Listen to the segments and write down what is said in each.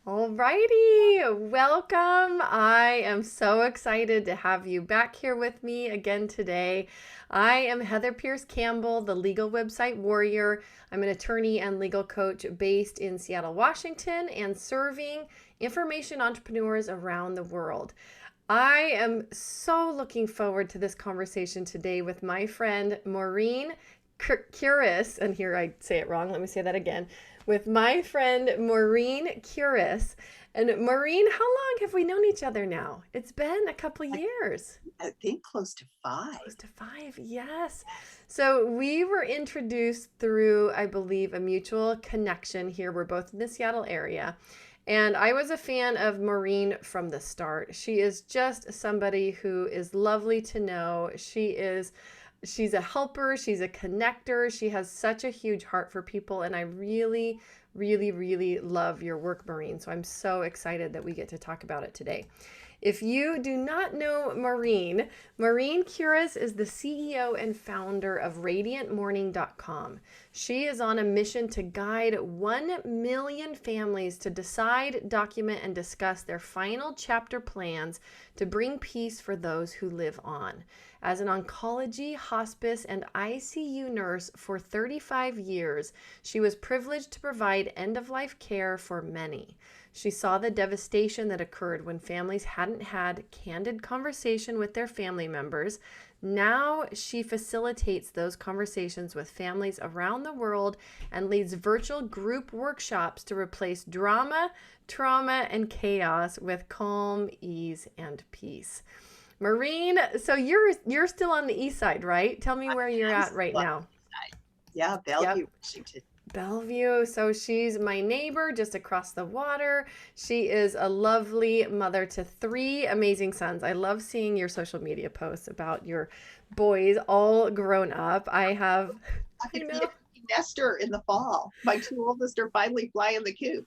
Alrighty, welcome. I am so excited to have you back here with me again today. I am Heather Pierce Campbell, the legal website warrior. I'm an attorney and legal coach based in Seattle, Washington, and serving information entrepreneurs around the world. I am so looking forward to this conversation today with my friend Maureen Kures, and here I say it wrong. Let me say that again. With my friend Maureen Kures. And Maureen, how long have we known each other now? It's been a couple I, years. I think close to five. Close to 5, yes. So we were introduced through, I believe, a mutual connection here. We're both in the Seattle area. And I was a fan of Maureen from the start. She is just somebody who is lovely to know. She's a helper, she's a connector. She has such a huge heart for people, and I really, really, really love your work, Maureen. So I'm so excited that we get to talk about it today. If you do not know Maureen, Maureen Kures is the CEO and founder of RadiantMorning.com. She is on a mission to guide 1 million families to decide, document, and discuss their final chapter plans to bring peace for those who live on. As an oncology, hospice, and ICU nurse for 35 years, she was privileged to provide end-of-life care for many. She saw the devastation that occurred when families hadn't had candid conversation with their family members. Now she facilitates those conversations with families around the world and leads virtual group workshops to replace drama, trauma, and chaos with calm, ease, and peace. Maureen, so you're still on the east side, right? Tell me I where you're am at right still on now. the side. Yeah, Yep. Bellevue, Washington. Bellevue. So she's my neighbor just across the water. She is a lovely mother to 3 amazing sons. I love seeing your social media posts about your boys all grown up. I'm I going to be an know. empty nester in the fall. My two oldest are finally flying the coop.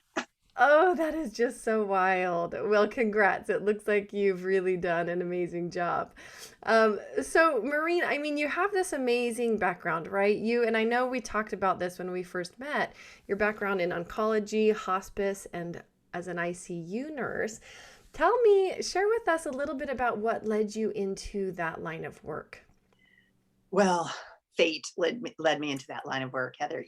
Oh, that is just so wild. Well, congrats. It looks like you've really done an amazing job. So, Maureen, I mean, you have this amazing background, right? And I know we talked about this when we first met, your background in oncology, hospice, and as an ICU nurse. Share with us a little bit about what led you into that line of work. Well, fate led me into that line of work, Heather.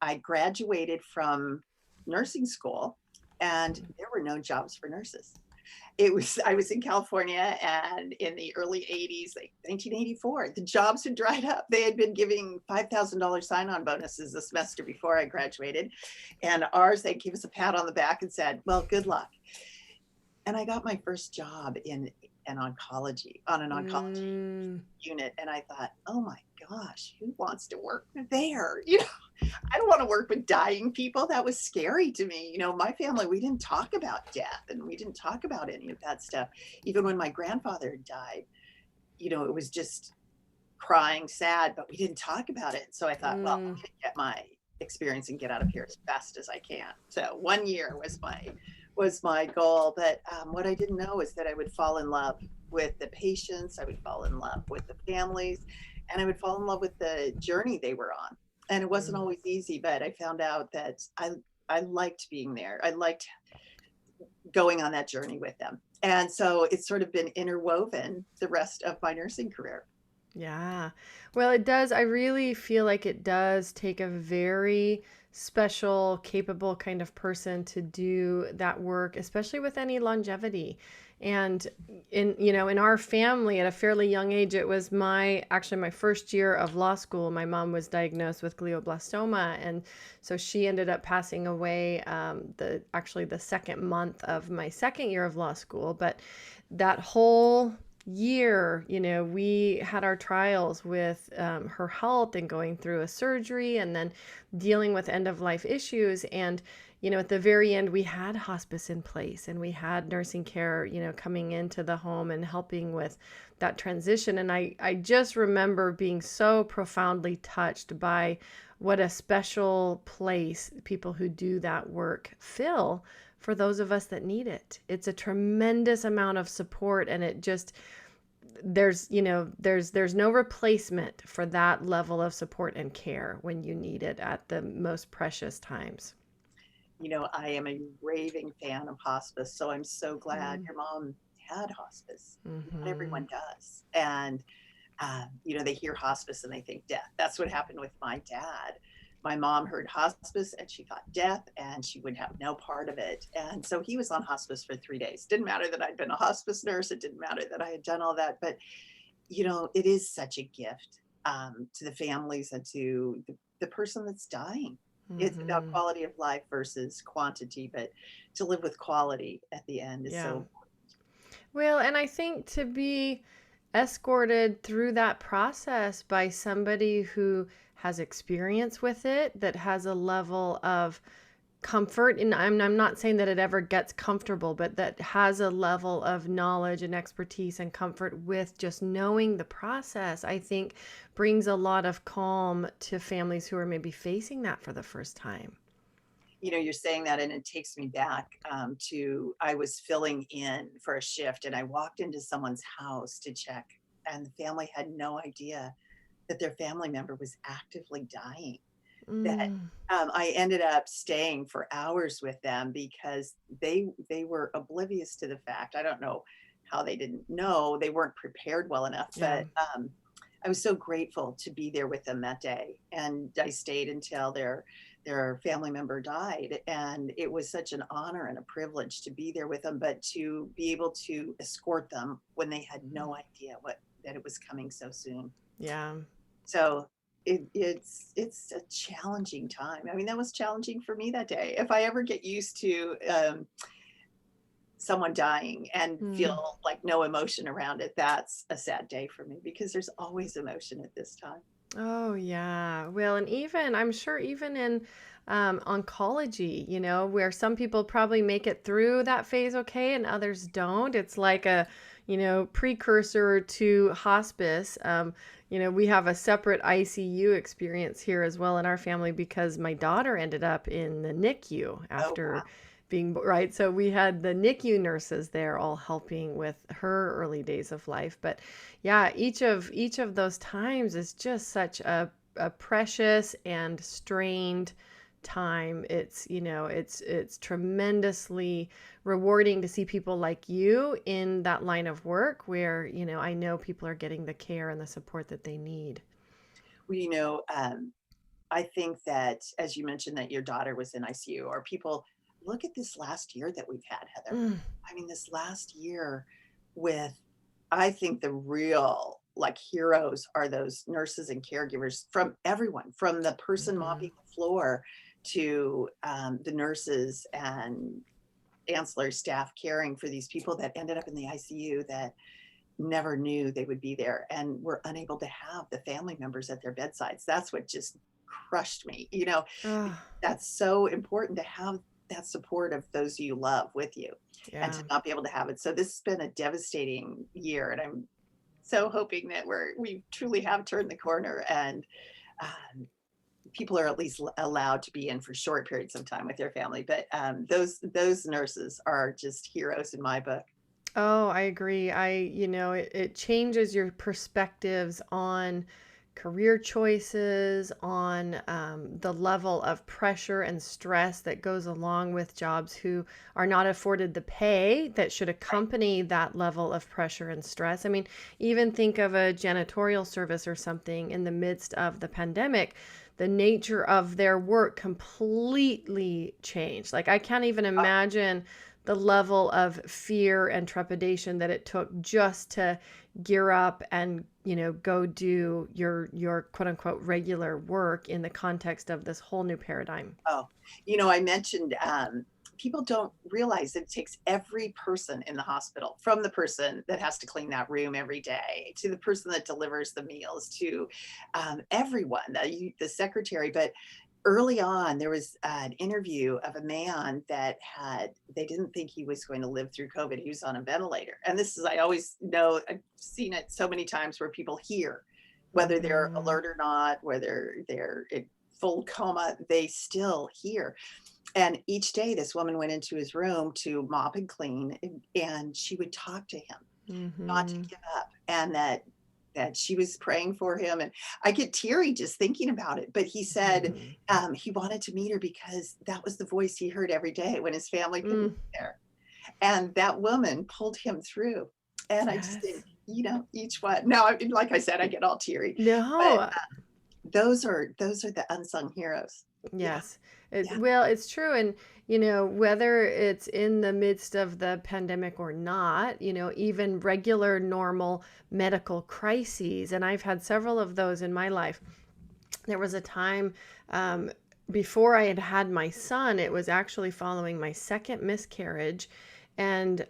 I graduated from nursing school and there were no jobs for nurses. I was in California, and in the early 80s, like 1984, the jobs had dried up. They had been giving $5,000 sign-on bonuses the semester before I graduated, and ours, they gave us a pat on the back and said, well, good luck. And I got my first job in an oncology Mm, unit, and I thought, oh my gosh, who wants to work there? I don't want to work with dying people. That was scary to me. My family, we didn't talk about death, and we didn't talk about any of that stuff. Even when my grandfather died, it was just crying, sad, but we didn't talk about it. So I thought, well, I'm mm, going to get my experience and get out of here as fast as I can. So 1 year was my goal. But what I didn't know is that I would fall in love with the patients, I would fall in love with the families, and I would fall in love with the journey they were on. And it wasn't mm. always easy, but I found out that I liked being there. I liked going on that journey with them. And so it's sort of been interwoven the rest of my nursing career. Yeah. Well, it does. I really feel like it does take a very special, capable kind of person to do that work, especially with any longevity. And in our family at a fairly young age, it was actually my first year of law school. My mom was diagnosed with glioblastoma, and so she ended up passing away the second month of my second year of law school. But that whole year, we had our trials with her health and going through a surgery and then dealing with end of life issues. And, at the very end, we had hospice in place and we had nursing care, coming into the home and helping with that transition. And I just remember being so profoundly touched by what a special place people who do that work fill for those of us that need it. It's a tremendous amount of support, and it just there's no replacement for that level of support and care when you need it at the most precious times. I am a raving fan of hospice. So I'm so glad Mm. your mom had hospice. Not Mm-hmm. everyone does. And, they hear hospice and they think death. That's what happened with my dad. My mom heard hospice and she thought death and she would have no part of it. And so he was on hospice for 3 days. Didn't matter that I'd been a hospice nurse. It didn't matter that I had done all that. But, it is such a gift to the families and to the person that's dying. It's about Mm-hmm. quality of life versus quantity, but to live with quality at the end is Yeah. so. Well, and I think to be escorted through that process by somebody who has experience with it, that has a level of comfort, and I'm not saying that it ever gets comfortable, but that has a level of knowledge and expertise and comfort with just knowing the process, I think brings a lot of calm to families who are maybe facing that for the first time. You're saying that, and it takes me back to I was filling in for a shift, and I walked into someone's house to check, and the family had no idea that their family member was actively dying. That Mm, I ended up staying for hours with them because they were oblivious to the fact. I don't know how they didn't know. They weren't prepared well enough, yeah. but I was so grateful to be there with them that day, and I stayed until their family member died, and it was such an honor and a privilege to be there with them, but to be able to escort them when they had no idea what that it was coming so soon. Yeah. So it's a challenging time. I mean, that was challenging for me that day. If I ever get used to someone dying and Mm. feel like no emotion around it, that's a sad day for me because there's always emotion at this time. Oh, yeah. Well, and even, I'm sure, even in oncology, where some people probably make it through that phase okay and others don't. It's like a, precursor to hospice. We have a separate ICU experience here as well in our family because my daughter ended up in the NICU Oh after wow. being right. So we had the NICU nurses there all helping with her early days of life. But yeah, each of those times is just such a precious and strained time. It's tremendously rewarding to see people like you in that line of work where, I know people are getting the care and the support that they need. Well, I think that as you mentioned that your daughter was in ICU, or people look at this last year that we've had, Heather. Mm, I mean, this last year with, I think the real like heroes are those nurses and caregivers from everyone, from the person mhm. mopping the floor to the nurses and ancillary staff caring for these people that ended up in the ICU that never knew they would be there and were unable to have the family members at their bedsides. That's what just crushed me. Ah, That's so important to have that support of those you love with you and yeah. to not be able to have it. So this has been a devastating year, and I'm so hoping that we truly have turned the corner, and people are at least allowed to be in for short periods of time with their family. But those nurses are just heroes in my book. Oh, I agree. It changes your perspectives on career choices, on the level of pressure and stress that goes along with jobs who are not afforded the pay that should Right. accompany that level of pressure and stress. I mean, even think of a janitorial service or something in the midst of the pandemic. The nature of their work completely changed. Like, I can't even Oh, imagine the level of fear and trepidation that it took just to gear up and go do your quote unquote regular work in the context of this whole new paradigm. oh, I mentioned people don't realize that it takes every person in the hospital, from the person that has to clean that room every day to the person that delivers the meals to everyone, the secretary. But early on, there was an interview of a man that they didn't think he was going to live through COVID. He was on a ventilator. And this is, I always know, I've seen it so many times where people hear, whether they're Mm-hmm. alert or not, whether they're in full coma, they still hear. And each day, this woman went into his room to mop and clean, and she would talk to him, not to Mm-hmm. give up, and that. that she was praying for him. And I get teary just thinking about it. But he said Mhm. he wanted to meet her because that was the voice he heard every day when his family couldn't Mm, be there. And that woman pulled him through. And I just think, yes. each one. Now, I mean, like I said, I get all teary. But No. those are the unsung heroes. Yeah, Yes. It, yeah, well, it's true. And, whether it's in the midst of the pandemic or not, even regular, normal medical crises, and I've had several of those in my life. There was a time um, before I had had my son, it was actually following my second miscarriage. And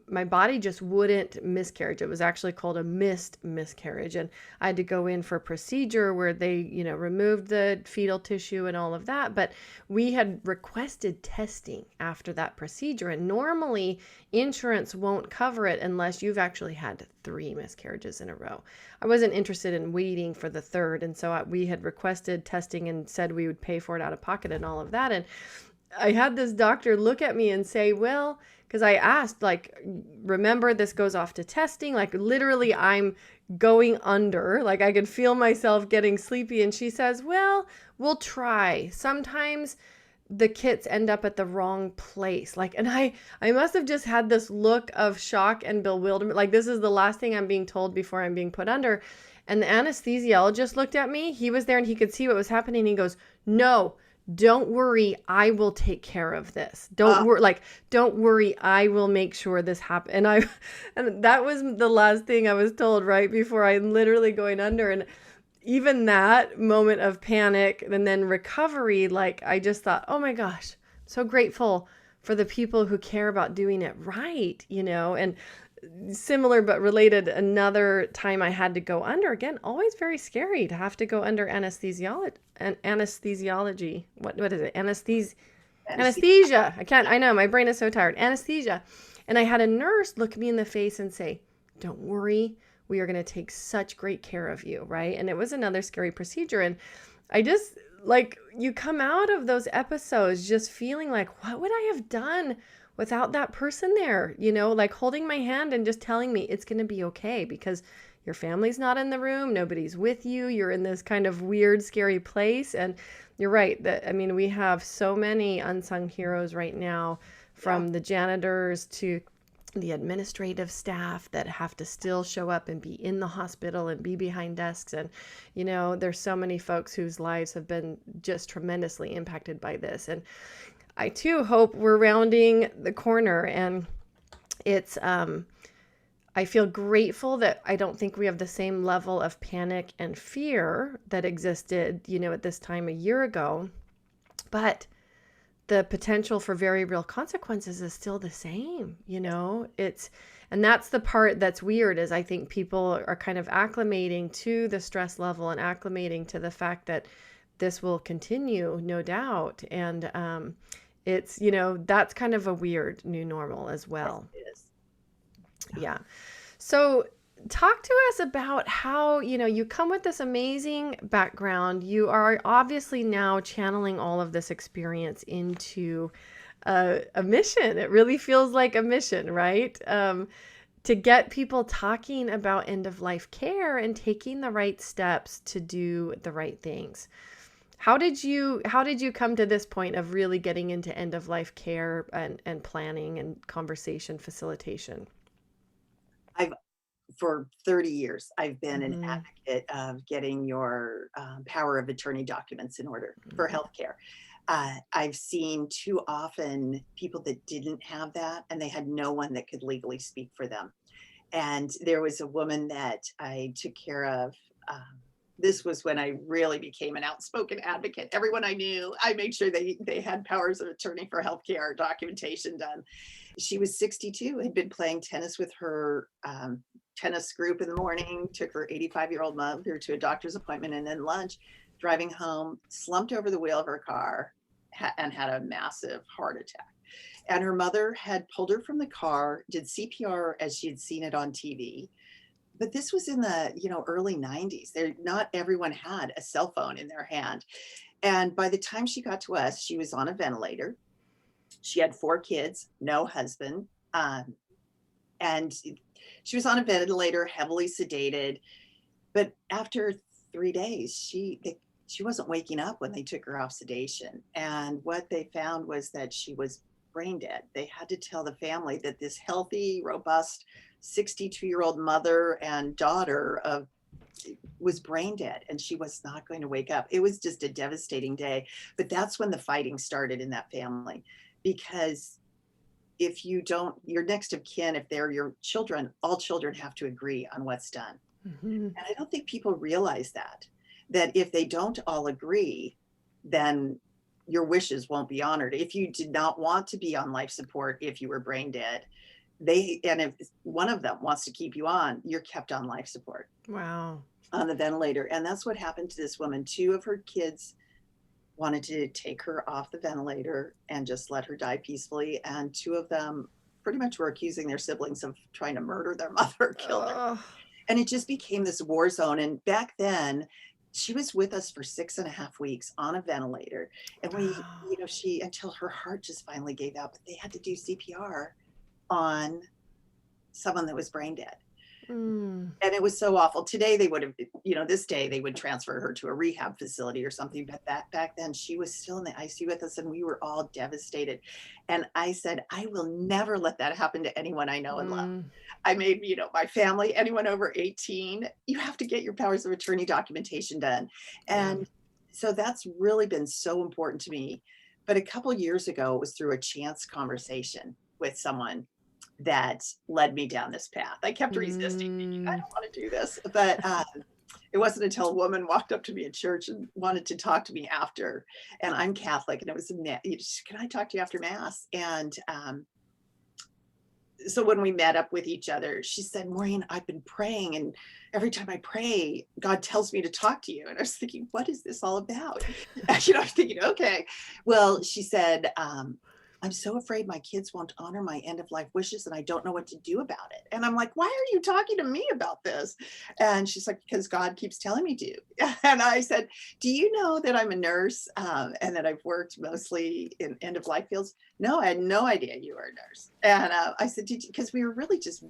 my body just wouldn't miscarriage. It was actually called a missed miscarriage. And I had to go in for a procedure where they, removed the fetal tissue and all of that. But we had requested testing after that procedure. And normally insurance won't cover it unless you've actually had 3 miscarriages in a row. I wasn't interested in waiting for the third. And so we had requested testing and said we would pay for it out of pocket and all of that. And I had this doctor look at me and say, well, because I asked, like, remember, this goes off to testing. Like, literally, I'm going under. Like, I could feel myself getting sleepy. And she says, well, we'll try. Sometimes the kits end up at the wrong place. Like, and I must have just had this look of shock and bewilderment. Like, this is the last thing I'm being told before I'm being put under. And the anesthesiologist looked at me. He was there and he could see what was happening. He goes, no, don't worry, I will take care of this. uh, Don't worry, I will make sure this happens. And that was the last thing I was told right before I'm literally going under. And even that moment of panic and then recovery, like, I just thought, oh my gosh, I'm so grateful for the people who care about doing it right, and similar but related, another time I had to go under, again, always very scary to have to go under anesthesiology. What is it? fantasy. Anesthesia. I know, my brain is so tired. Anesthesia. And I had a nurse look me in the face and say, don't worry, we are going to take such great care of you, right? And it was another scary procedure. And I just, like, you come out of those episodes just feeling like, what would I have done without that person there, like holding my hand and just telling me it's going to be okay, because your family's not in the room, nobody's with you, you're in this kind of weird, scary place. And you're right that, I mean, we have so many unsung heroes right now, Yeah, from the janitors to the administrative staff that have to still show up and be in the hospital and be behind desks. And, there's so many folks whose lives have been just tremendously impacted by this. And I too hope we're rounding the corner. And it's, I feel grateful that I don't think we have the same level of panic and fear that existed, at this time a year ago. But the potential for very real consequences is still the same, and that's the part that's weird, is I think people are kind of acclimating to the stress level and acclimating to the fact that this will continue, no doubt. And it's, that's kind of a weird new normal as yes, well. it is. Yeah. So talk to us about how, you come with this amazing background. You are obviously now channeling all of this experience into a mission. It really feels like a mission, right? To get people talking about end of life care and taking the right steps to do the right things. How did you come to this point of really getting into end of life care and planning and conversation facilitation? I've For 30 years, I've been an Mm-hmm. advocate of getting your power of attorney documents in order for healthcare. I've seen too often people that didn't have that, and they had no one that could legally speak for them. And there was a woman that I took care of. This was when I really became an outspoken advocate. Everyone I knew, I made sure they had powers of attorney for healthcare documentation done. She was 62, had been playing tennis with her tennis group in the morning, took her 85-year-old mother to a doctor's appointment, and then lunch, driving home, slumped over the wheel of her car and had a massive heart attack. And her mother had pulled her from the car, did CPR as she had seen it on TV. But this was in the early 90s. Not everyone had a cell phone in their hand. And by the time she got to us, she was on a ventilator. She had 4 kids, no husband. And she was on a ventilator, heavily sedated. But after 3 days, she wasn't waking up when they took her off sedation. And what they found was that she was brain dead. They had to tell the family that this healthy, robust 62-year-old mother and daughter of was brain dead, and she was not going to wake up. It was just a devastating day. But that's when the fighting started in that family, because if you don't, your next of kin, if they're your children, all children have to agree on what's done. Mm-hmm. And I don't think people realize that if they don't all agree, then your wishes won't be honored. If you did not want to be on life support, if you were brain dead, and if one of them wants to keep you on, you're kept on life support, Wow. on the ventilator. And that's what happened to this woman. Two of her kids wanted to take her off the ventilator and just let her die peacefully. And two of them pretty much were accusing their siblings of trying to murder their mother, kill her. Oh, And it just became this war zone. And back then, she was with us for 6.5 weeks on a ventilator. And wow. until her heart just finally gave out, but they had to do CPR on someone that was brain dead. Mm. And it was so awful. Today they would have, this day they would transfer her to a rehab facility or something. But back then she was still in the ICU with us, and we were all devastated. And I said, I will never let that happen to anyone I know and love. Mm. I made, my family, anyone over 18, you have to get your powers of attorney documentation done. Yeah. And so that's really been so important to me. But a couple years ago, it was through a chance conversation with someone that led me down this path. I kept resisting, thinking, I Mm. don't want to do this. But it wasn't until a woman walked up to me at church and wanted to talk to me after. And I'm Catholic, and it was, can I talk to you after Mass? And so when we met up with each other, she said, Maureen, I've been praying, and every time I pray, God tells me to talk to you. And I was thinking, what is this all about? I was thinking, okay. Well, she said, I'm so afraid my kids won't honor my end of life wishes, and I don't know what to do about it. And I'm like, why are you talking to me about this? And she's like, because God keeps telling me to. And I said, do you know that I'm a nurse, and that I've worked mostly in end of life fields? No, I had no idea you were a nurse. And I said, because we were really just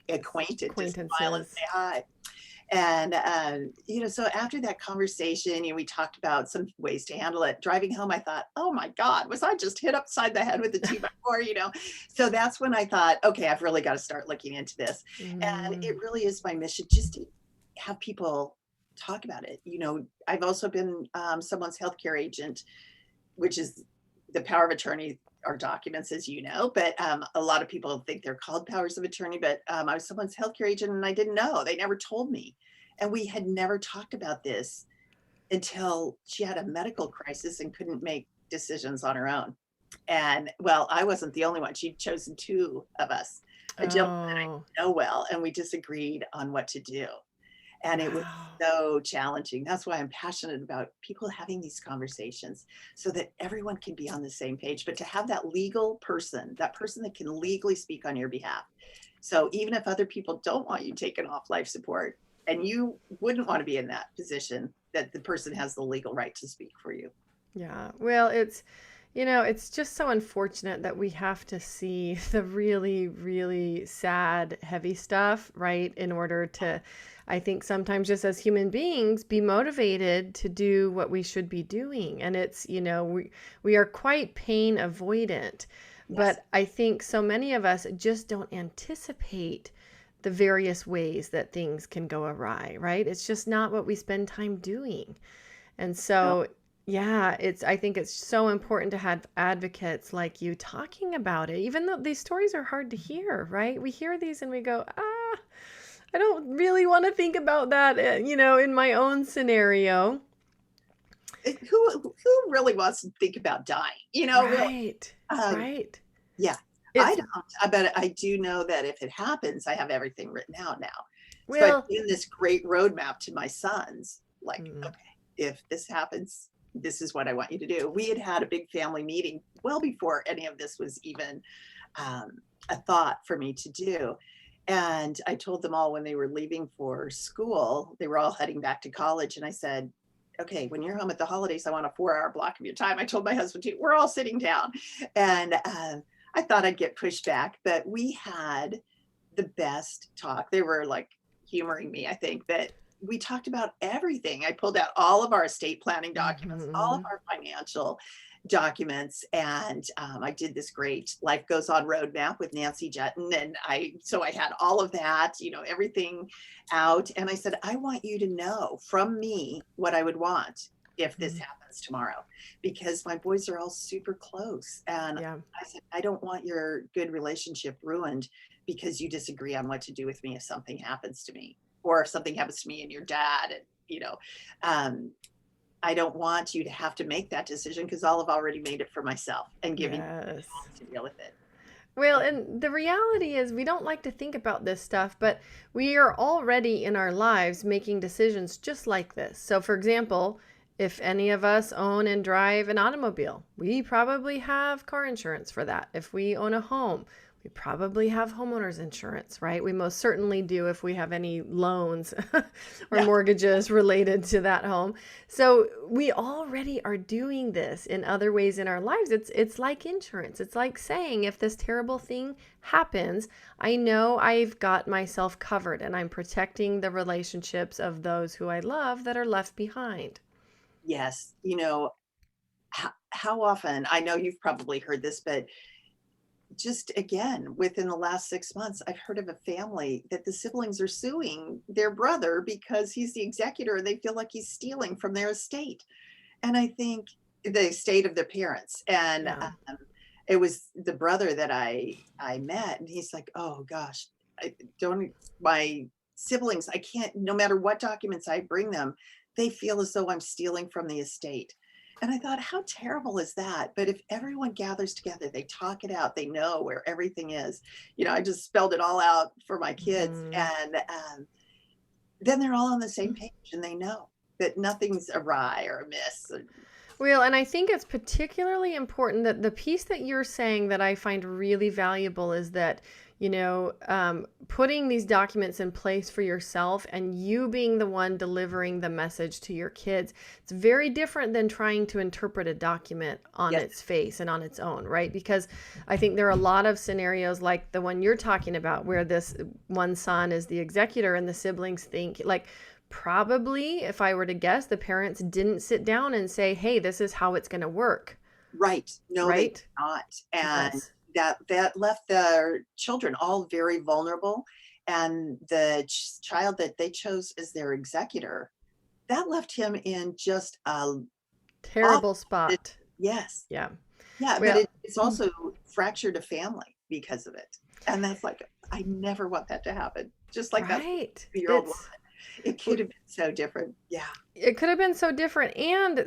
acquainted, just smile and Acquaintances. say hi. And, so after that conversation, we talked about some ways to handle it. Driving home, I thought, oh my God, was I just hit upside the head with a 2x4? So that's when I thought, okay, I've really got to start looking into this. And it Mm. really is my mission just to have people talk about it. I've also been someone's healthcare agent, which is the power of attorney are documents, as you know, but a lot of people think they're called powers of attorney, but I was someone's healthcare agent, and I didn't know. They never told me. And we had never talked about this until she had a medical crisis and couldn't make decisions on her own. And well, I wasn't the only one. She'd chosen two of us, a gentleman Oh, I know well, and we disagreed on what to do. And it was wow. so challenging. That's why I'm passionate about people having these conversations so that everyone can be on the same page, but to have that legal person, that person that can legally speak on your behalf. So even if other people don't want you taken off life support, and you wouldn't want to be in that position, that the person has the legal right to speak for you. Yeah. Well, it's just so unfortunate that we have to see the really, really sad, heavy stuff, right? In order to, I think sometimes just as human beings, be motivated to do what we should be doing. And we are quite pain avoidant, Yes. but I think so many of us just don't anticipate the various ways that things can go awry, right? It's just not what we spend time doing. And No. so, yeah, I think it's so important to have advocates like you talking about it, even though these stories are hard to hear, right? We hear these and we go, I don't really want to think about that, in my own scenario. Who really wants to think about dying? Really. Right, Um, right. yeah, I It's, don't. But I do know that if it happens, I have everything written out now. So I've well, given this great roadmap to my sons. Like, mm, okay, if this happens, this is what I want you to do. We had a big family meeting well before any of this was even um, a thought for me to do. And I told them all when they were leaving for school, they were all heading back to college. And I said, okay, when you're home at the holidays, I want a 4-hour block of your time. I told my husband too, we're all sitting down. And I thought I'd get pushed back, but we had the best talk. They were like humoring me, I think, that we talked about everything. I pulled out all of our estate planning documents, all of Mhm. our financial documents, and I did this great Life Goes On roadmap with Nancy Jutton, and so I had all of that, everything out, and I said, I want you to know from me what I would want if this Mhm. happens tomorrow, because my boys are all super close, and Yeah. I said, I don't want your good relationship ruined because you disagree on what to do with me if something happens to me, or if something happens to me and your dad, and um, I don't want you to have to make that decision because I'll have already made it for myself and given you the Yes. tools to deal with it. Well, and the reality is, we don't like to think about this stuff, but we are already in our lives making decisions just like this. So, for example, if any of us own and drive an automobile, we probably have car insurance for that. If we own a home, we probably have homeowners insurance, right? We most certainly do if we have any loans or Yeah, mortgages related to that home. So we already are doing this in other ways in our lives. It's like insurance. It's like saying, if this terrible thing happens, I know I've got myself covered and I'm protecting the relationships of those who I love that are left behind. yes. How often, I know you've probably heard this, but just again, within the last 6 months, I've heard of a family that the siblings are suing their brother because he's the executor and they feel like he's stealing from their estate. And I think the estate of their parents. And Yeah. it was the brother that I met, and he's like, "Oh gosh, I don't my siblings, I can't, no matter what documents I bring them, they feel as though I'm stealing from the estate." And I thought, how terrible is that? But if everyone gathers together, they talk it out, they know where everything is. I just spelled it all out for my kids, Mhm. and then they're all on the same page, and they know that nothing's awry or amiss. Well, and I think it's particularly important that the piece that you're saying that I find really valuable is that, putting these documents in place for yourself and you being the one delivering the message to your kids. It's very different than trying to interpret a document on Yes, its face and on its own, right? Because I think there are a lot of scenarios like the one you're talking about where this one son is the executor and the siblings think like, probably, if I were to guess, the parents didn't sit down and say, hey, this is how it's going to work, right. No, they did right? not. And Yes. that left the children all very vulnerable. And the child that they chose as their executor, that left him in just a awful Terrible position. spot. Yes. Yeah. Yeah, but Well, it's also fractured a family because of it. And that's like, I never want that to happen. Just like that right. year old woman. It's, It could have been so different. Yeah. it could have been so different. And,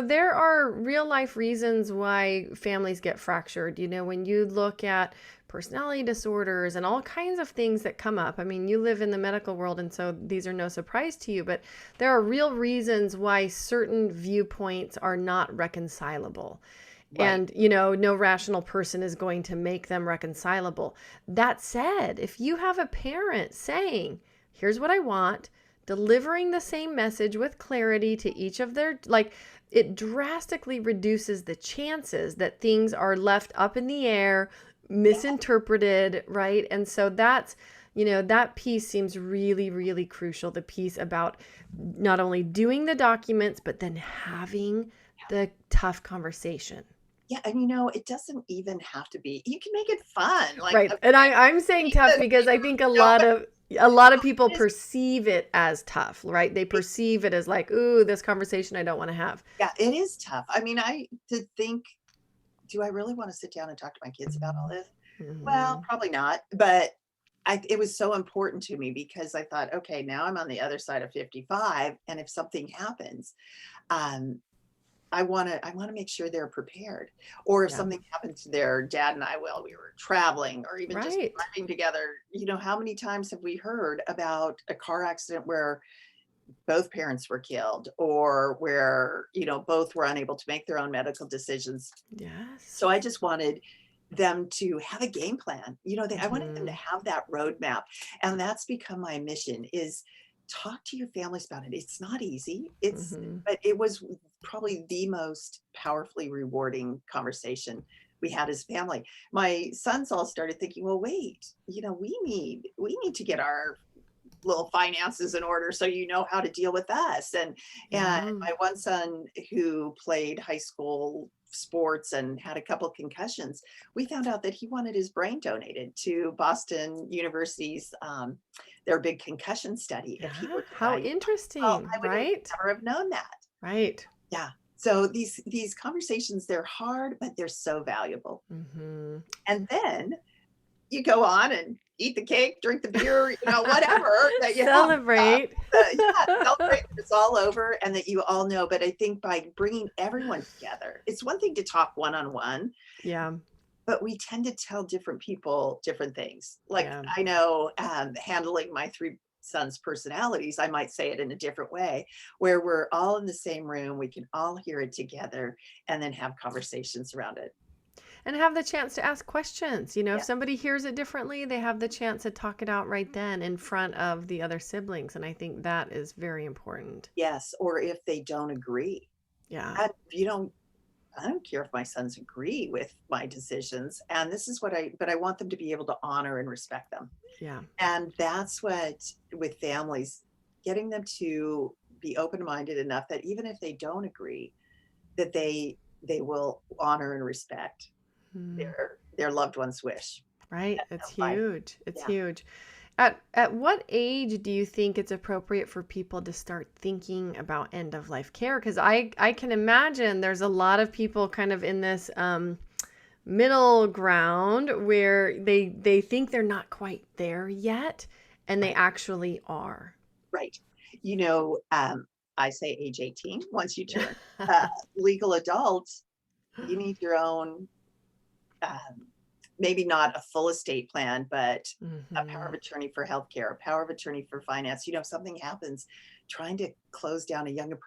there are real life reasons why families get fractured. When you look at personality disorders and all kinds of things that come up. I mean, you live in the medical world, and so these are no surprise to you, but there are real reasons why certain viewpoints are not reconcilable. Right. And, no rational person is going to make them reconcilable. That said, if you have a parent saying, here's what I want, delivering the same message with clarity to each of their, like, it drastically reduces the chances that things are left up in the air, misinterpreted, right? And so that's, that piece seems really, really crucial. The piece about not only doing the documents, but then having the tough conversation. Yeah, and it doesn't even have to be. You can make it fun, like Right. a And I'm saying tough pizza because I think a no, lot but of a lot of people it is perceive it as tough, right? They it perceive it as like, ooh, this conversation I don't want to have. yeah, it is tough. I mean, I to think, do I really want to sit down and talk to my kids about all this? Well, Mhm. probably not, but it was so important to me because I thought, okay, now I'm on the other side of 55, and if something happens, um, I wanna make sure they're prepared. Or if Yeah. something happened to their dad and I while we were traveling or even just Right. driving together, how many times have we heard about a car accident where both parents were killed, or where, both were unable to make their own medical decisions? Yes. So I just wanted them to have a game plan. I wanted them to Mhm. have that roadmap, and that's become my mission is talk to your families about it. It's not easy. Mhm. But it was probably the most powerfully rewarding conversation we had as a family. My sons all started thinking, well, wait, we need to get our little finances in order so you know how to deal with us. And Yeah. my one son who played high school sports and had a couple concussions, we found out that he wanted his brain donated to Boston University's their big concussion study if he Yeah. were to How die. Well, interesting, I would have right? never have known that. Right. Yeah. So these conversations, they're hard, but they're so valuable. Mm-hmm. And then you go on and eat the cake, drink the beer, whatever that you have. Celebrate. Yeah, celebrate when it's all over and that you all know. But I think by bringing everyone together, it's one thing to talk one-on-one, Yeah. but we tend to tell different people different things. Like Yeah. I know handling my three sons' personalities, I might say it in a different way, where we're all in the same room, we can all hear it together and then have conversations around it. And have the chance to ask questions. You know, if Yeah. somebody hears it differently, they have the chance to talk it out right then in front of the other siblings. And I think that is very important. Yes. Or if they don't agree. Yeah. And if you don't I don't care if my sons agree with my decisions. And this is but I want them to be able to honor and respect them. Yeah. And that's what, with families, getting them to be open-minded enough that even if they don't agree, that they will honor and respect Mm, their loved one's wish. right. End It's of life. huge. It's Yeah. huge. At what age do you think it's appropriate for people to start thinking about end of life care? Because I can imagine there's a lot of people kind of in this middle ground where they think they're not quite there yet, and they Right. actually are. Right. You know, I say age 18, once you turn legal adult, you need your own um, maybe not a full estate plan, but a power of Hmm. attorney for healthcare, a power of attorney for finance. If something happens, trying to close down a younger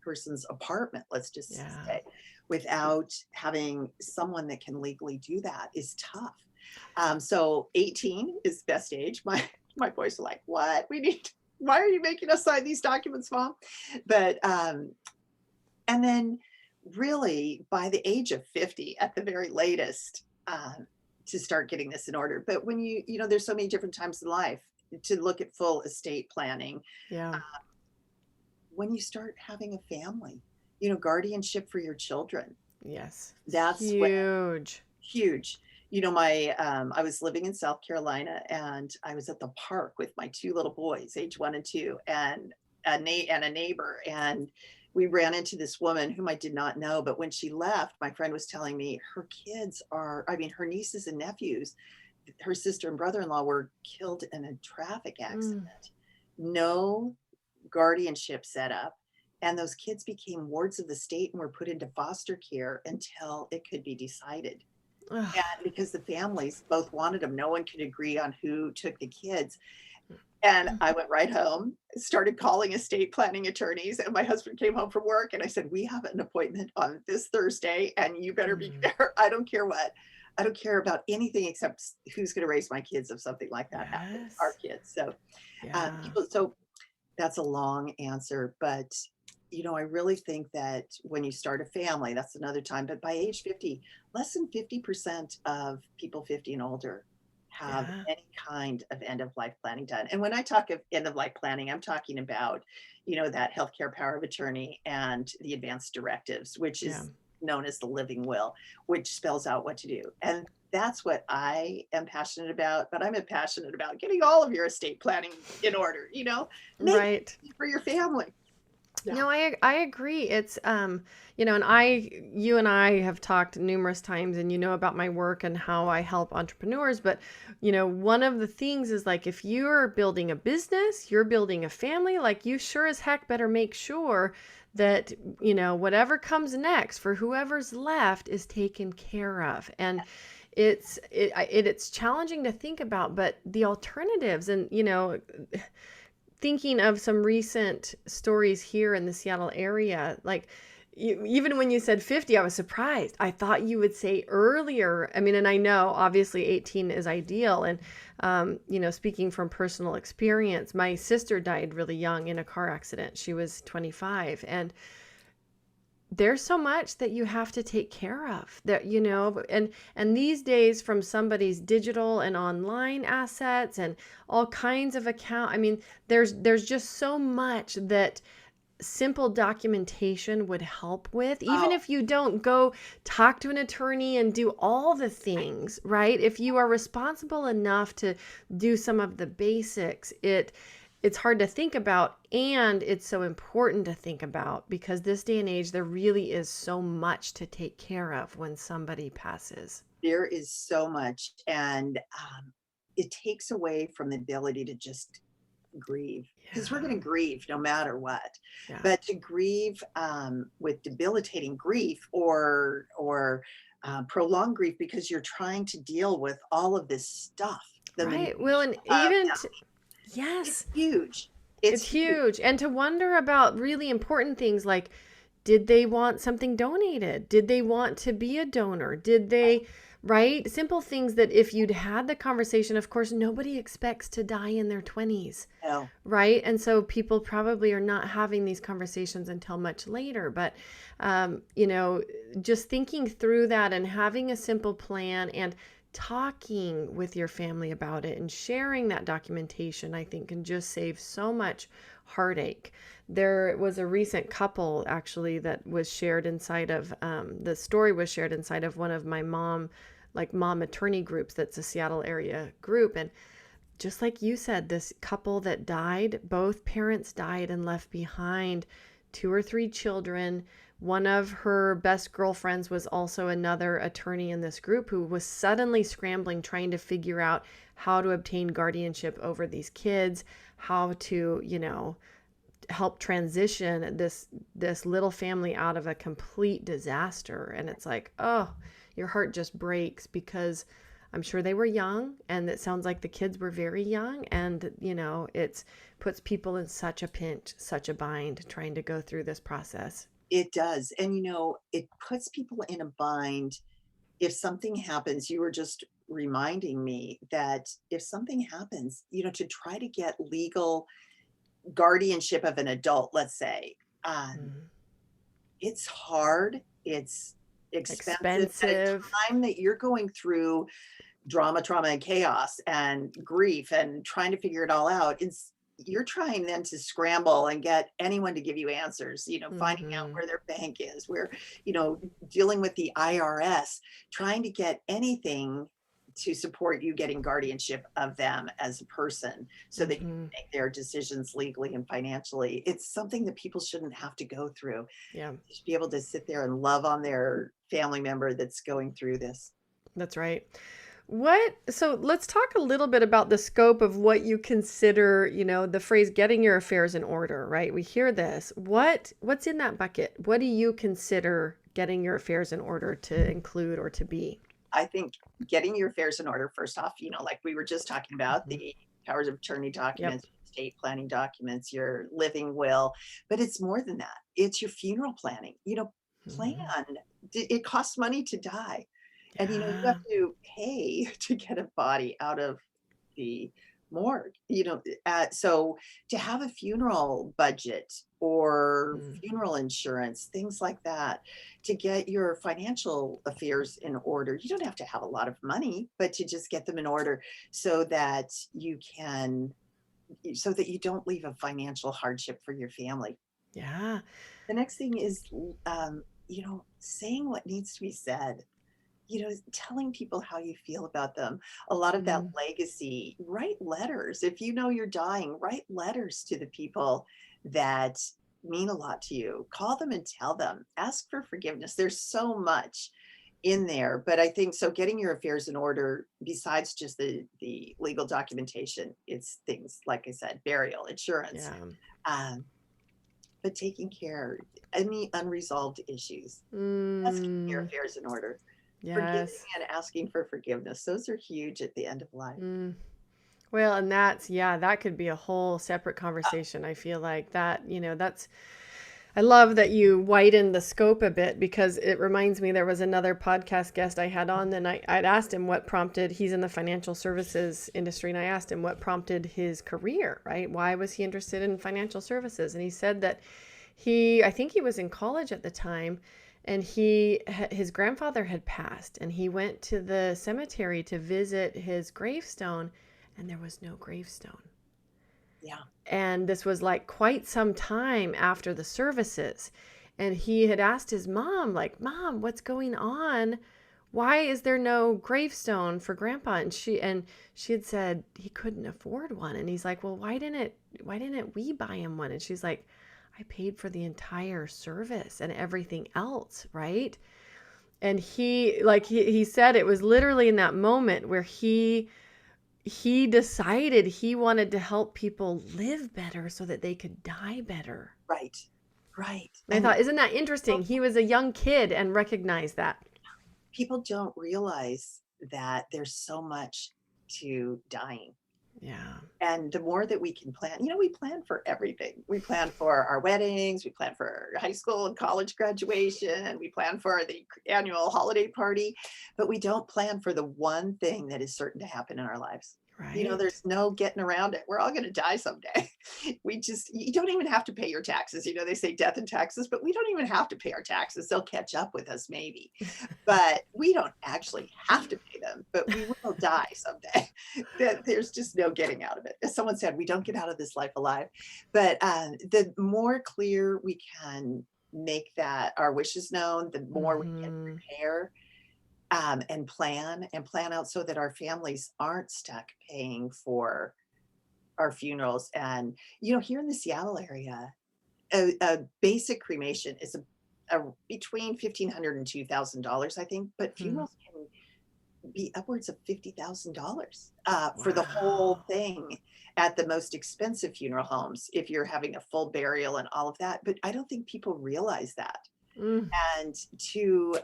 person's apartment, let's just Yeah. say, without having someone that can legally do that is tough. So 18 is best age. My boys are like, what? Why are you making us sign these documents, Mom? But and then really by the age of 50 at the very latest, to start getting this in order. But when there's so many different times in life to look at full estate planning. Yeah. When you start having a family, guardianship for your children, Yes. It's that's when huge. huge. I was living in South Carolina and I was at the park with my two little boys, age 1 and 2, and a neighbor. And we ran into this woman whom I did not know. But when she left, my friend was telling me her nieces and nephews, her sister and brother-in-law were killed in a traffic Mm. accident. No guardianship set up. And those kids became wards of the state and were put into foster care until it could be decided. Ugh. And because the families both wanted them, no one could agree on who took the kids. And I went right home, started calling estate planning attorneys, and my husband came home from work and I said, we have an appointment on this Thursday and you better be Mm. there. I don't care what. I don't care about anything except who's going to raise my kids if something like that happens, our Yes. kids. So, Yeah. so that's a long answer, but I really think that when you start a family, that's another time. But by age 50, less than 50% of people 50 and older have Yeah. any kind of end of life planning done. And when I talk of end of life planning, I'm talking about, that healthcare power of attorney and the advanced directives, which Yeah. is known as the living will, which spells out what to do. And that's what I am passionate about. But I'm passionate about getting all of your estate planning in order, make Right. it for your family. Yeah. No, I agree. It's and you and I have talked numerous times, and you know about my work and how I help entrepreneurs, but one of the things is like if you're building a business, you're building a family, like you sure as heck better make sure that whatever comes next for whoever's left is taken care of. And it's challenging to think about, but the alternatives and thinking of some recent stories here in the Seattle area, like even when you said 50, I was surprised. I thought you would say earlier. I mean, and I know obviously 18 is ideal. And, speaking from personal experience, my sister died really young in a car accident. She was 25. And there's so much that you have to take care of that, and these days from somebody's digital and online assets and all kinds of I mean, there's just so much that simple documentation would help with, even Oh, if you don't go talk to an attorney and do all the things, right? If you are responsible enough to do some of the basics, it's hard to think about, and it's so important to think about, because this day and age there really is so much to take care of when somebody passes. there is so much, and it takes away from the ability to just grieve, because we're going Yeah. to grieve no matter what. Yeah. But to grieve with debilitating grief, or prolonged grief, because you're trying to deal with all of this stuff, the Right. Well, minutia and of even it's yes, huge. It's it's huge. huge. And to wonder about really important things like, did they want something donated? Did they want to be a donor? Did they, right? Simple things that if you'd had the conversation, of course, nobody expects to die in their 20s, No, right? And so people probably are not having these conversations until much later. But, just thinking through that and having a simple plan and talking with your family about it and sharing that documentation, I think can just save so much heartache. There was a recent couple actually that was shared inside of the story was shared inside of one of my mom attorney groups. That's a Seattle area group. And just like you said, this couple that died, both parents died and left behind 2 or 3 children. One of her best girlfriends was also another attorney in this group who was suddenly scrambling, trying to figure out how to obtain guardianship over these kids, how to, help transition this little family out of a complete disaster. And it's like, oh, your heart just breaks, because I'm sure they were young, and it sounds like the kids were very young, and it's puts people in such a pinch, such a bind trying to go through this process. it does. And it puts people in a bind if something happens. You were just reminding me that if something happens, to try to get legal guardianship of an adult, let's say, um, Mhm. it's hard, it's expensive, at a Expensive. time that you're going through drama, trauma, and chaos and grief and trying to figure it all out. You're trying then to scramble and get anyone to give you answers, finding out Hmm. where their bank is, you know, dealing with the IRS, trying to get anything to support you getting guardianship of them as a person so that you Hmm. can make their decisions legally and financially. It's something that people shouldn't have to go through. Yeah, Just be able to sit there and love on their family member that's going through this. that's right. So let's talk a little bit about the scope of what you consider, the phrase getting your affairs in order, right? We hear this. What's in that bucket? What do you consider getting your affairs in order to include or to be? I think getting your affairs in order, first off, like we were just talking about, Mhm. the powers of attorney Yep. documents, estate planning documents, your living will, but it's more than that. It's your funeral planning. Plan. Mhm. It costs money to die. And you have Yeah. to pay to get a body out of the morgue. So to have a funeral budget or Mm. funeral insurance, things like that, to get your financial affairs in order. You don't have to have a lot of money, but to just get them in order so that you don't leave a financial hardship for your family. Yeah. The next thing is, saying what needs to be said, telling people how you feel about them. A lot of that Mm. legacy, write letters. If you know you're dying, write letters to the people that mean a lot to you. Call them and tell them. Ask for forgiveness. There's so much in there, but I think so getting your affairs in order, besides just the legal documentation, it's things like I said, burial, insurance, Yeah. um, but taking care any unresolved issues, asking your Mm. affairs in order, forgiving Yes. and asking for forgiveness. Those are huge at the end of life. Mm. Well, and that could be a whole separate conversation. I feel like I love that you widen the scope a bit, because it reminds me there was another podcast guest I had on, and I'd asked him he's in the financial services industry, and I asked him what prompted his career, right? Why was he interested in financial services? And he said that I think he was in college at the time, and his grandfather had passed, and he went to the cemetery to visit his gravestone, and there was no gravestone. Yeah. And this was like quite some time after the services. And he had asked his mom, like, Mom, what's going on? Why is there no gravestone for Grandpa? And she had said he couldn't afford one. And he's like, well, why didn't we buy him one? And she's like, I paid for the entire service and everything else, right? And he said it was literally in that moment where he decided he wanted to help people live better so that they could die better. Right. Right. And I thought, isn't that interesting? He was a young kid and recognized that. People don't realize that there's so much to dying. Yeah. And the more that we can plan, we plan for everything. We plan for our weddings, we plan for high school and college graduation, and we plan for the annual holiday party, but we don't plan for the one thing that is certain to happen in our lives. Right. There's no getting around it. We're all going to die someday. You don't even have to pay your taxes. They say death and taxes, but we don't even have to pay our taxes. They'll catch up with us maybe, but we don't actually have to pay them, but we will die someday. There's just no getting out of it. As someone said, we don't get out of this life alive, but the more clear we can make that our wishes known, the more we can prepare and plan out so that our families aren't stuck paying for our funerals. And, here in the Seattle area, a basic cremation is between $1,500 and $2,000, I think, but funerals can be upwards of $50,000 for the whole thing at the most expensive funeral homes, if you're having a full burial and all of that. But I don't think people realize that. And to,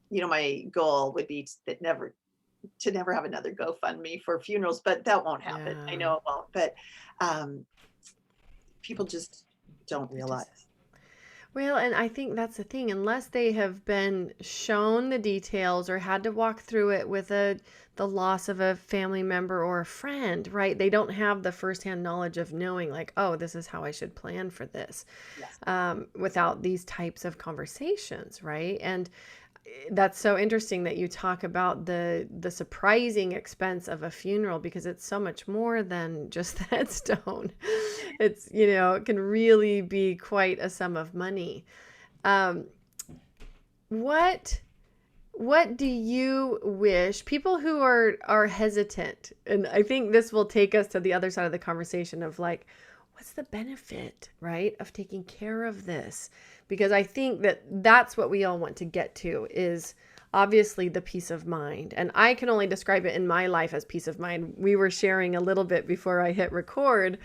my goal would be to never have another GoFundMe for funerals, but that won't happen. Yeah. I know it won't, but people just don't realize. Well, and I think that's the thing. Unless they have been shown the details or had to walk through it with the loss of a family member or a friend, right? They don't have the firsthand knowledge of knowing, like, oh, this is how I should plan for this, without these types of conversations, right? And that's so interesting that you talk about the surprising expense of a funeral, because it's so much more than just the headstone. It's, it can really be quite a sum of money. What do you wish people who are hesitant, and I think this will take us to the other side of the conversation of like, what's the benefit, right, of taking care of this? Because I think that's what we all want to get to, is obviously the peace of mind. And I can only describe it in my life as peace of mind. We were sharing a little bit before I hit record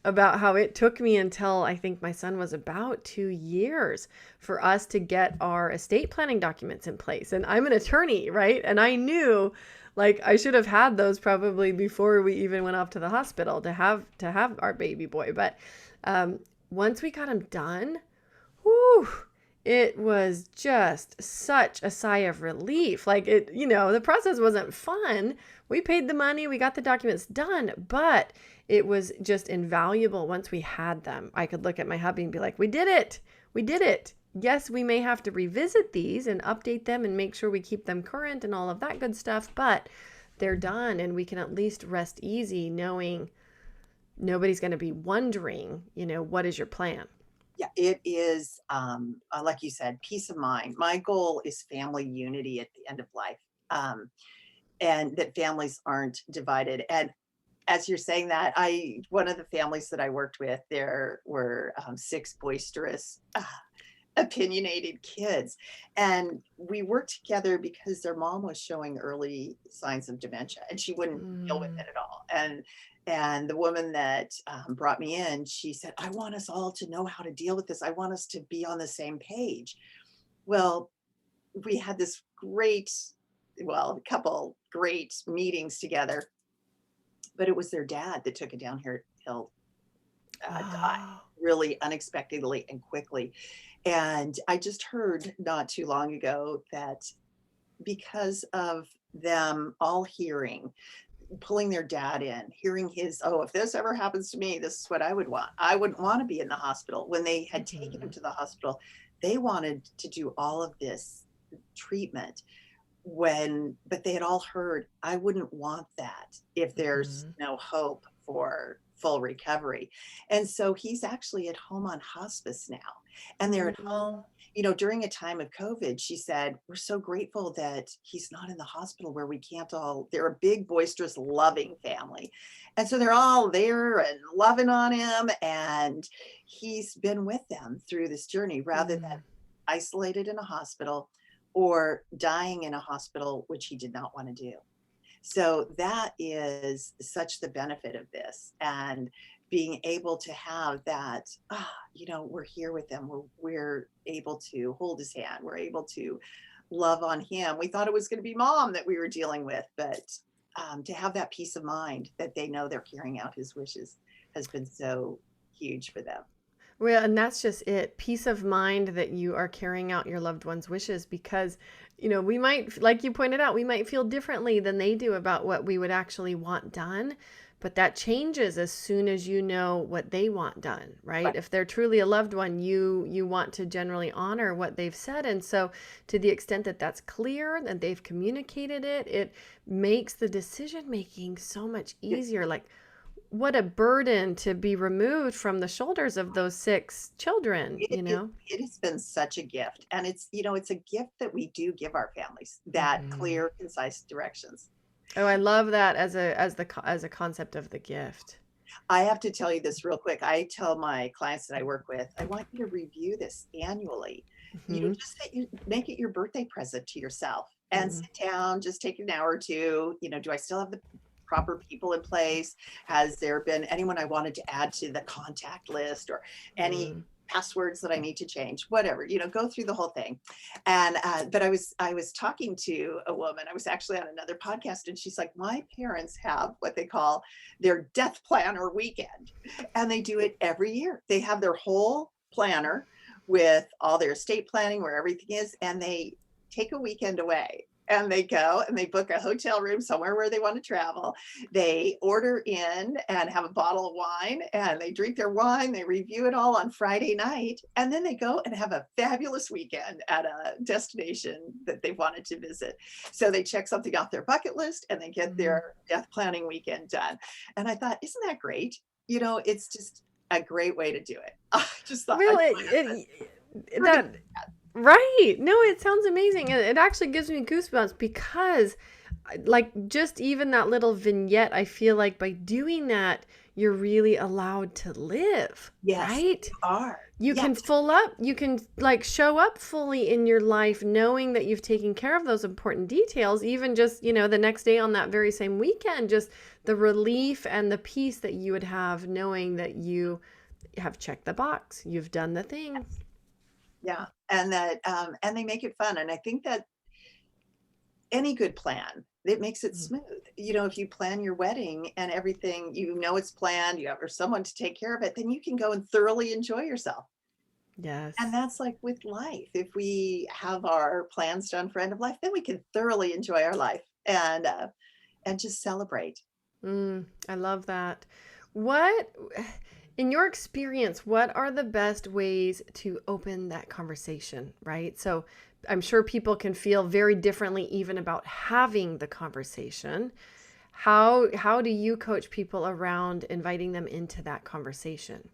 about how it took me until I think my son was about 2 years for us to get our estate planning documents in place. And I'm an attorney, right? And I knew, like, I should have had those probably before we even went off to the hospital to have our baby boy. But once we got him done, whew, it was just such a sigh of relief. Like, the process wasn't fun. We paid the money, we got the documents done, but it was just invaluable once we had them. I could look at my hubby and be like, we did it. We did it. Yes, we may have to revisit these and update them and make sure we keep them current and all of that good stuff, but they're done, and we can at least rest easy knowing nobody's going to be wondering, what is your plan? Yeah, it is, like you said, peace of mind. My goal is family unity at the end of life, and that families aren't divided. And as you're saying that, one of the families that I worked with, there were 6 boisterous, opinionated kids. And we worked together because their mom was showing early signs of dementia, and she wouldn't deal with it at all. And the woman that brought me in, she said, I want us all to know how to deal with this. I want us to be on the same page. Well, we had this a couple great meetings together, but it was their dad that took a downhill die really unexpectedly and quickly. And I just heard not too long ago that because of them all hearing pulling their dad in, hearing his, oh, if this ever happens to me, this is what I would want. I wouldn't want to be in the hospital. When they had taken him Mhm. to the hospital, they wanted to do all of this treatment but they had all heard, I wouldn't want that if there's Mhm. no hope for full recovery. And so he's actually at home on hospice now. And they're at home, Mm. during a time of COVID, she said, we're so grateful that he's not in the hospital where we can't all, they're a big, boisterous, loving family. And so they're all there and loving on him. And he's been with them through this journey rather than Mm. isolated in a hospital or dying in a hospital, which he did not want to do. So that is such the benefit of this. And being able to have that, we're here with them. We're able to hold his hand. We're able to love on him. We thought it was going to be mom that we were dealing with, but to have that peace of mind that they know they're carrying out his wishes has been so huge for them. Well, and that's just it. Peace of mind that you are carrying out your loved one's wishes because, we might, like you pointed out, we might feel differently than they do about what we would actually want done. But that changes as soon as you know what they want done, right? Right. If they're truly a loved one, you want to generally honor what they've said. And so to the extent that that's clear, that they've communicated it, it makes the decision making so much easier. Like, what a burden to be removed from the shoulders of those 6 children, It, it, it has been such a gift. And it's a gift that we do give our families, that Mhm. clear, concise directions. Oh, I love that as a concept of the gift. I have to tell you this real quick. I tell my clients that I work with, I want you to review this annually. Mhm. Just make it your birthday present to yourself and Mhm. sit down, just take an hour or two. Do I still have the proper people in place? Has there been anyone I wanted to add to the contact list or any Mm. passwords that I need to change? Whatever, go through the whole thing. And but I was talking to a woman. I was actually on another podcast, and she's like, my parents have what they call their death planner weekend, and they do it every year. They have their whole planner with all their estate planning, where everything is, and they take a weekend away and they go and they book a hotel room somewhere where they want to travel. They order in and have a bottle of wine and they drink their wine. They review it all on Friday night. And then they go and have a fabulous weekend at a destination that they wanted to visit. So they check something off their bucket list and they get Mhm. their death planning weekend done. And I thought, isn't that great? It's just a great way to do it. I just thought, Well, we're going to that right. No, it sounds amazing. And it actually gives me goosebumps because like just even that little vignette, I feel like by doing that, you're really allowed to live, yes, right? you are. You Yeah. can you can like show up fully in your life knowing that you've taken care of those important details, even just, the next day on that very same weekend, just the relief and the peace that you would have knowing that you have checked the box, you've done the thing. Yeah. And they make it fun. And I think that any good plan, it makes it Mm. smooth. If you plan your wedding and everything, it's planned, you have or someone to take care of it, then you can go and thoroughly enjoy yourself. And Yes. that's like with life. If we have our plans done for end of life, then we can thoroughly enjoy our life and just celebrate. I love that. What, in your experience, what are the best ways to open that conversation, right? So I'm sure people can feel very differently even about having the conversation. How do you coach people around inviting them into that conversation?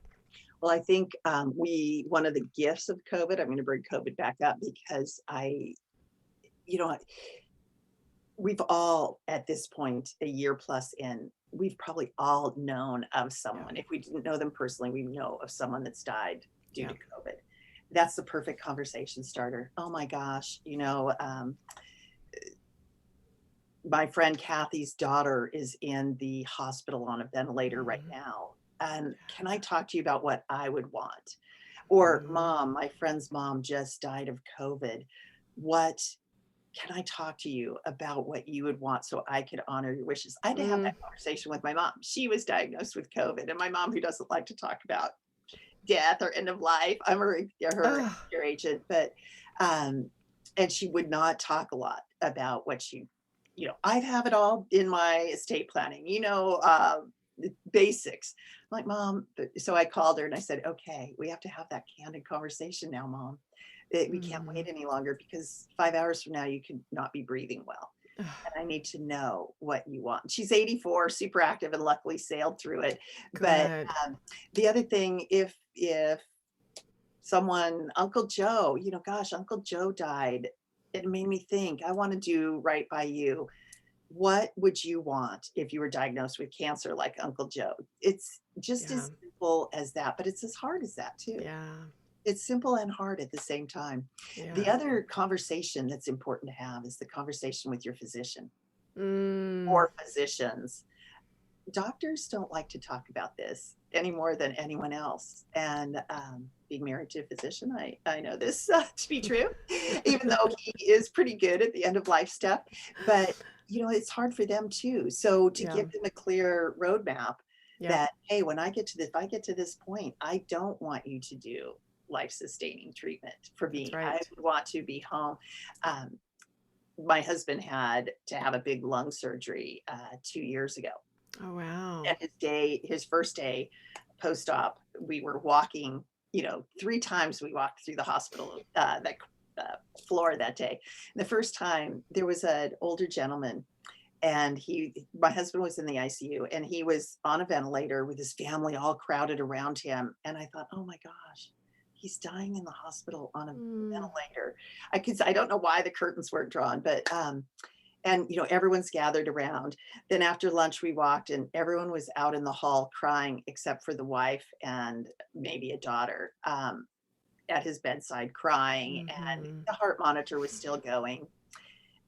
Well, I think one of the gifts of COVID, I'm going to bring COVID back up because you know, we've all at this point, a year plus in, we've probably all known of Yeah. someone. If we didn't know them personally, we know of someone that's died due Yeah. to COVID. That's the perfect conversation starter. Oh my gosh, my friend Kathy's daughter is in the hospital on a ventilator right Mhm. now. And can I talk to you about what I would want? Or Mhm. mom, my friend's mom just died of COVID. What can I talk to you about what you would want so I could honor your wishes? I had to have Mm. that conversation with my mom. She was diagnosed with COVID, and my mom, who doesn't like to talk about death or end of life, I'm her Oh. care agent, but and she would not talk a lot about what she I have it all in my estate planning, the basics. I'm like, Mom, so I called her and I said, okay, we have to have that candid conversation now, Mom. We can't wait any longer because 5 hours from now, you could not be breathing well. And I need to know what you want. She's 84, super active, and luckily sailed through it. But Good. the other thing, if someone, Uncle Joe, gosh, Uncle Joe died, it made me think, I want to do right by you. What would you want if you were diagnosed with cancer like Uncle Joe? It's just Yeah. as simple as that, but it's as hard as that too. Yeah. It's simple and hard at the same time. The Yeah. other conversation that's important to have is the conversation with your physician Mm. or physicians. Doctors don't like to talk about this any more than anyone else. And being married to a physician, I know this to be true, even though he is pretty good at the end of life stuff. But, it's hard for them too. So to Yeah. give them a clear roadmap Yeah. that, hey, if I get to this point, I don't want you to do life sustaining treatment for me. That's I right. would want to be home. Um, my husband had to have a big lung surgery 2 years ago. Oh, wow. And his first day post-op, we were walking, 3 times we walked through the hospital, that floor that day. And the first time there was an older gentleman and my husband was in the ICU and he was on a ventilator with his family all crowded around him. And I thought, oh my gosh, he's dying in the hospital on a Mm. ventilator. I don't know why the curtains weren't drawn, but and everyone's gathered around. Then after lunch we walked and everyone was out in the hall crying except for the wife and maybe a daughter, at his bedside crying, and Mm-hmm. the heart monitor was still going.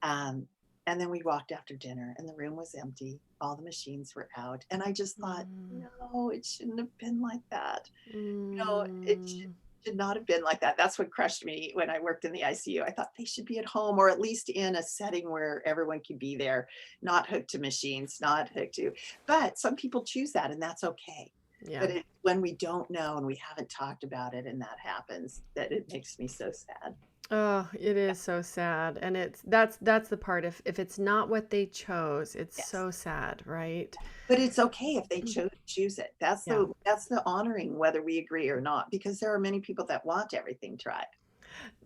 um, and then we walked after dinner and the room was empty, all the machines were out, and I just thought, Mm. no, it shouldn't have been like that. It Mm. should not have been like that. That's what crushed me when I worked in the ICU. I thought they should be at home or at least in a setting where everyone could be there, not hooked to machines, not hooked to. But some people choose that, and that's okay. Yeah. But when we don't know and we haven't talked about it, and that happens, that it makes me so sad. Oh, it Yeah. is so sad. And that's the part. If it's not what they chose, it's Yes. so sad, right? But it's okay if they choose it. That's Yeah. the honoring whether we agree or not, because there are many people that want everything tried.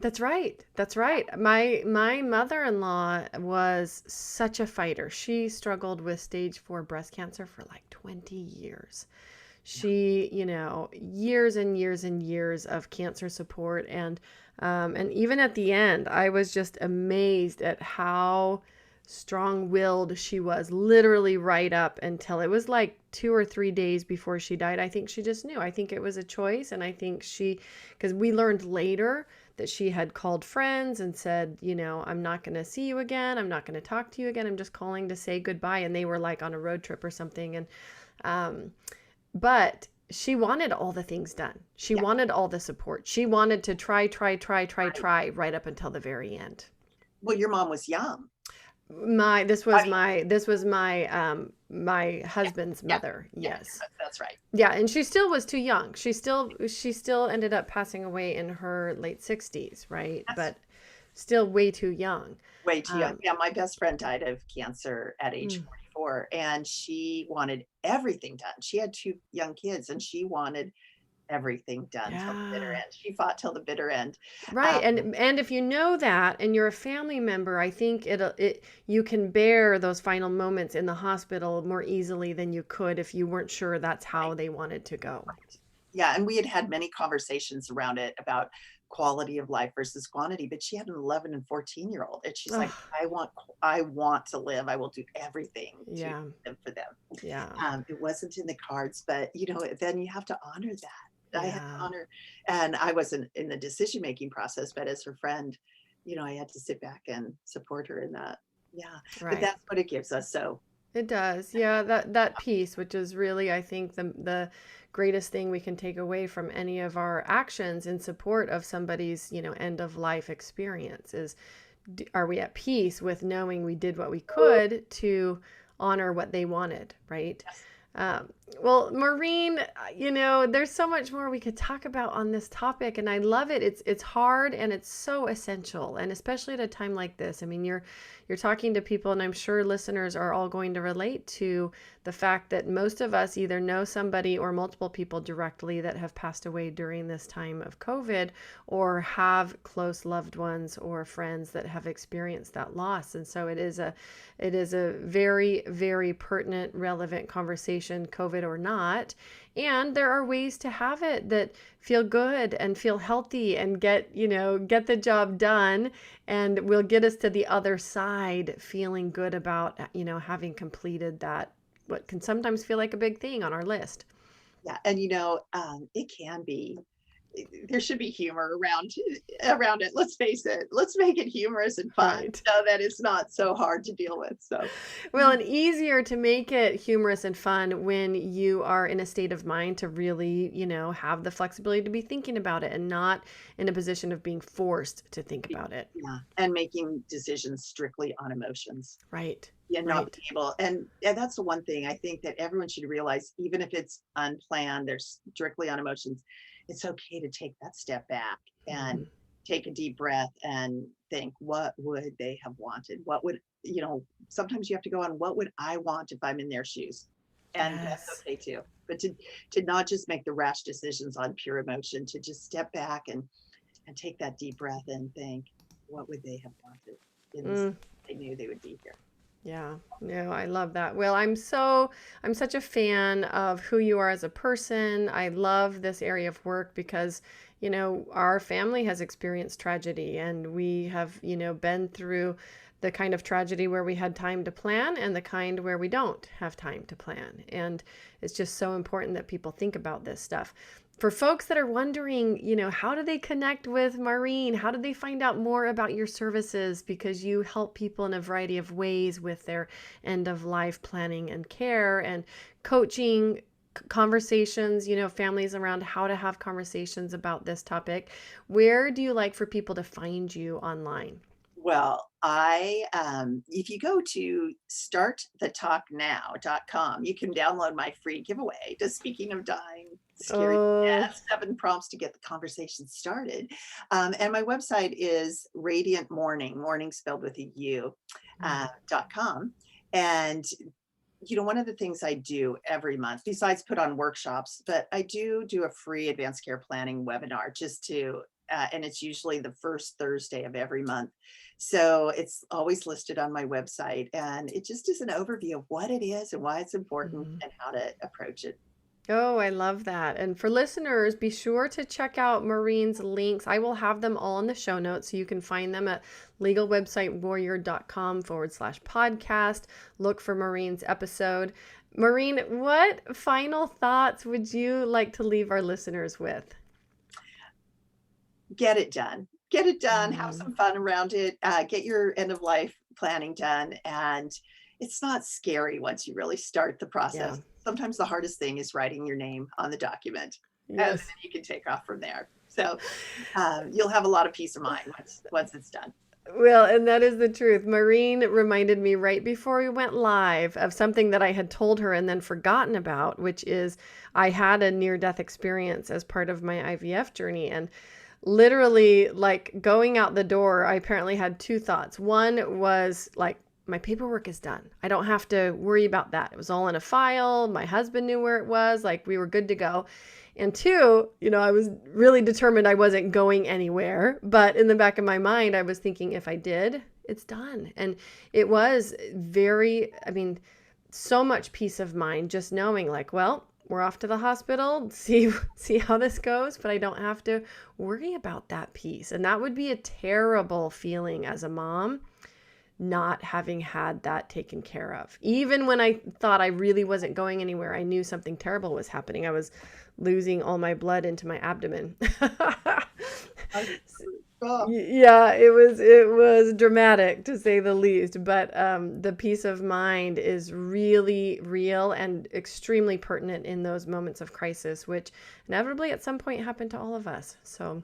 That's right. That's right. My mother-in-law was such a fighter. She struggled with stage 4 breast cancer for like 20 years. Yeah. She, years and years and years of cancer support, and even at the end, I was just amazed at how strong-willed she was, literally right up until it was like 2 or 3 days before she died. I think she just knew. I think it was a choice, and I think because we learned later that she had called friends and said, I'm not going to see you again. I'm not going to talk to you again. I'm just calling to say goodbye. And they were like on a road trip or something. Um, but she wanted all the things done. She Yeah. wanted all the support. She wanted to try Right. right up until the very end. Well, your mom was young. This I was mean, my yeah, husband's yeah, mother. yeah, Yes. that's right. Yeah, and she still was too young. She still ended up passing away in her late 60s, right? That's But still way too young. way too young. Um, Yeah, my best friend died of cancer at age mm, 44, and she wanted everything done. She had 2 young kids, and she wanted everything done till the bitter yeah. end. She fought till the bitter end. Right. Um, And if you know that and you're a family member, I think you can bear those final moments in the hospital more easily than you could if you weren't sure that's right, how they wanted to go. right. Yeah, and we had many conversations around it about quality of life versus quantity, but she had an 11 and 14-year-old, and she's like, Oh, I want to live. I will do everything to yeah. live for them." Yeah. It wasn't in the cards, but then you have to honor that. I had to Yeah. honor, and I wasn't in the decision making process, but as her friend, I had to sit back and support her in that. Yeah, but Right. that's what it gives us. So It does. Yeah, that piece, which is really, I think, the greatest thing we can take away from any of our actions in support of somebody's, end of life experience is, are we at peace with knowing we did what we could to honor what they wanted, right? yes, Well, Maureen, there's so much more we could talk about on this topic, and I love it. It's hard and it's so essential, and especially at a time like this. I mean, you're talking to people, and I'm sure listeners are all going to relate to the fact that most of us either know somebody or multiple people directly that have passed away during this time of COVID, or have close loved ones or friends that have experienced that loss. And so it is a very, very pertinent, relevant conversation, COVID or not. And there are ways to have it that feel good and feel healthy and get the job done, and will get us to the other side feeling good about, having completed that, what can sometimes feel like a big thing on our list. Yeah, and it can be. There should be humor around it. Let's face it. Let's make it humorous and fun, Right. so that it's not so hard to deal with. So, Well, and easier to make it humorous and fun when you are in a state of mind to really, have the flexibility to be thinking about it and not in a position of being forced to think about it. yeah, and making decisions strictly on emotions. Right. Yeah, not Right. being able, and yeah, that's the one thing I think that everyone should realize, even if it's unplanned, they're strictly on emotions. It's okay to take that step back and Mhm. take a deep breath and think, what would they have wanted? What would, sometimes you have to go on, what would I want if I'm in their shoes? And that's Yes. okay too. But to not just make the rash decisions on pure emotion, to just step back and take that deep breath and think, what would they have wanted in this? Mm. They knew they would be here. Yeah, no, I love that. Well, I'm such a fan of who you are as a person. I love this area of work because, our family has experienced tragedy, and we have, been through the kind of tragedy where we had time to plan and the kind where we don't have time to plan. And it's just so important that people think about this stuff. For folks that are wondering, how do they connect with Maureen? How do they find out more about your services? Because you help people in a variety of ways with their end of life planning and care and coaching conversations, families around how to have conversations about this topic. Where do you like for people to find you online? Well, if you go to startthettalknow.com, you can download my free giveaway to Speaking of Dying, Scary Oh, Death, 7 prompts to get the conversation started. And my website is Radiant Morning, morning spelled with a U, .com. And one of the things I do every month, besides put on workshops, but I do a free advanced care planning webinar and it's usually the first Thursday of every month. So it's always listed on my website, and it just is an overview of what it is and why it's important mhm. and how to approach it. Oh, I love that. And for listeners, be sure to check out Maureen's links. I will have them all in the show notes, so you can find them at legalwebsitewarrior.com/podcast. Look for Maureen's episode. Maureen, what final thoughts would you like to leave our listeners with? Get it done. Get it done. Have Mm, some fun around it. Get your end of life planning done. And it's not scary once you really start the yeah. process. Sometimes the hardest thing is writing your name on the document, and then Yes. you can take off from there. So you'll have a lot of peace of mind once it's done. Well, and that is the truth. Maureen reminded me right before we went live of something that I had told her and then forgotten about, which is I had a near-death experience as part of my IVF journey. And literally, like going out the door, I apparently had two thoughts. One was like, my paperwork is done. I don't have to worry about that. It was all in a file. My husband knew where it was. Like we were good to go. And two, I was really determined I wasn't going anywhere. But in the back of my mind, I was thinking if I did, it's done. And it was so much peace of mind just knowing like, well, we're off to the hospital, see how this goes, but I don't have to worry about that piece. And that would be a terrible feeling as a mom, not having had that taken care of. Even when I thought I really wasn't going anywhere, I knew something terrible was happening. I was losing all my blood into my abdomen. Oh, Yeah, it was dramatic to say the least, but the peace of mind is really real and extremely pertinent in those moments of crisis, which inevitably at some point happen to all of us. So,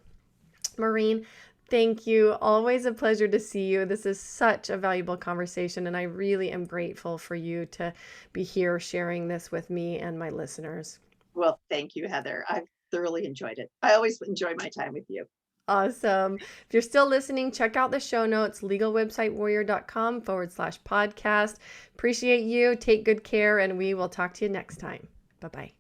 Maureen, Thank you. Always a pleasure to see you. This is such a valuable conversation, and I really am grateful for you to be here sharing this with me and my listeners. Well, thank you, Heather. I've thoroughly enjoyed it. I always enjoy my time with you. Awesome. If you're still listening, check out the show notes, legalwebsitewarrior.com/podcast. Appreciate you. Take good care, and we will talk to you next time. Bye-bye.